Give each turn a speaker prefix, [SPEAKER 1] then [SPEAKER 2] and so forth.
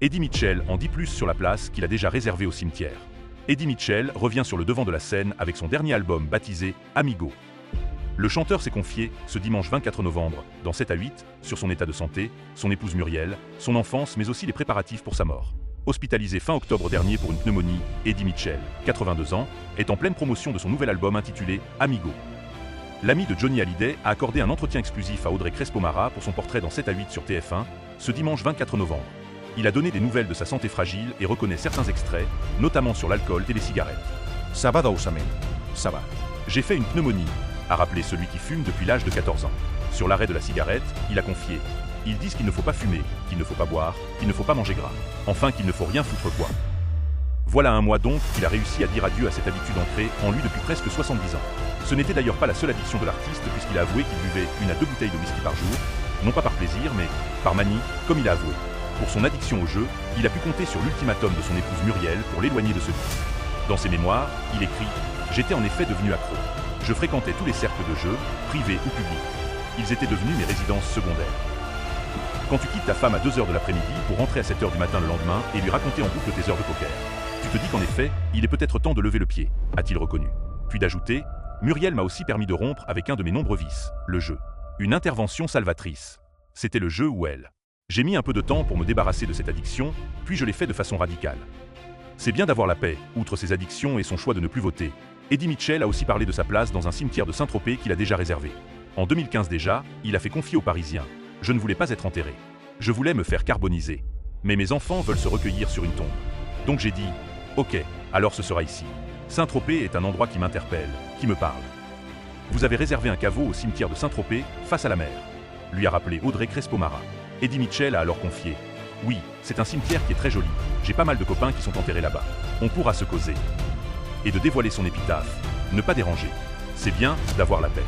[SPEAKER 1] Eddie Mitchell en dit plus sur la place qu'il a déjà réservée au cimetière. Eddie Mitchell revient sur le devant de la scène avec son dernier album baptisé Amigo. Le chanteur s'est confié, ce dimanche 24 novembre, dans 7 à 8, sur son état de santé, son épouse Muriel, son enfance mais aussi les préparatifs pour sa mort. Hospitalisé fin octobre dernier pour une pneumonie, Eddie Mitchell, 82 ans, est en pleine promotion de son nouvel album intitulé Amigo. L'ami de Johnny Hallyday a accordé un entretien exclusif à Audrey Crespo-Mara pour son portrait dans 7 à 8 sur TF1, ce dimanche 24 novembre. Il a donné des nouvelles de sa santé fragile et reconnaît certains extraits, notamment sur l'alcool et les cigarettes.
[SPEAKER 2] Ça va doucement, ça va.
[SPEAKER 1] J'ai fait une pneumonie, a rappelé celui qui fume depuis l'âge de 14 ans. Sur l'arrêt de la cigarette, il a confié. Ils disent qu'il ne faut pas fumer, qu'il ne faut pas boire, qu'il ne faut pas manger gras. Enfin qu'il ne faut rien foutre quoi. Voilà un mois donc qu'il a réussi à dire adieu à cette habitude ancrée en lui depuis presque 70 ans. Ce n'était d'ailleurs pas la seule addiction de l'artiste puisqu'il a avoué qu'il buvait 1 à 2 bouteilles de whisky par jour, non pas par plaisir mais par manie, comme il a avoué. Pour son addiction au jeu, il a pu compter sur l'ultimatum de son épouse Muriel pour l'éloigner de ce vice. Dans ses mémoires, il écrit « J'étais en effet devenu accro. Je fréquentais tous les cercles de jeu, privés ou publics. Ils étaient devenus mes résidences secondaires. » Quand tu quittes ta femme à 2h de l'après-midi pour rentrer à 7h du matin le lendemain et lui raconter en boucle tes heures de poker, tu te dis qu'en effet, il est peut-être temps de lever le pied, a-t-il reconnu. Puis d'ajouter « Muriel m'a aussi permis de rompre avec un de mes nombreux vices, le jeu. Une intervention salvatrice. C'était le jeu ou elle. J'ai mis un peu de temps pour me débarrasser de cette addiction, puis je l'ai fait de façon radicale. C'est bien d'avoir la paix, outre ses addictions et son choix de ne plus voter. Eddie Mitchell a aussi parlé de sa place dans un cimetière de Saint-Tropez qu'il a déjà réservé. En 2015 déjà, il a fait confier aux Parisiens. Je ne voulais pas être enterré. Je voulais me faire carboniser. Mais mes enfants veulent se recueillir sur une tombe. Donc j'ai dit, ok, alors ce sera ici. Saint-Tropez est un endroit qui m'interpelle, qui me parle. Vous avez réservé un caveau au cimetière de Saint-Tropez, face à la mer, lui a rappelé Audrey Crespo-Mara. Eddie Mitchell a alors confié. Oui, c'est un cimetière qui est très joli. J'ai pas mal de copains qui sont enterrés là-bas. On pourra se causer. Et de dévoiler son épitaphe. Ne pas déranger. C'est bien d'avoir la paix.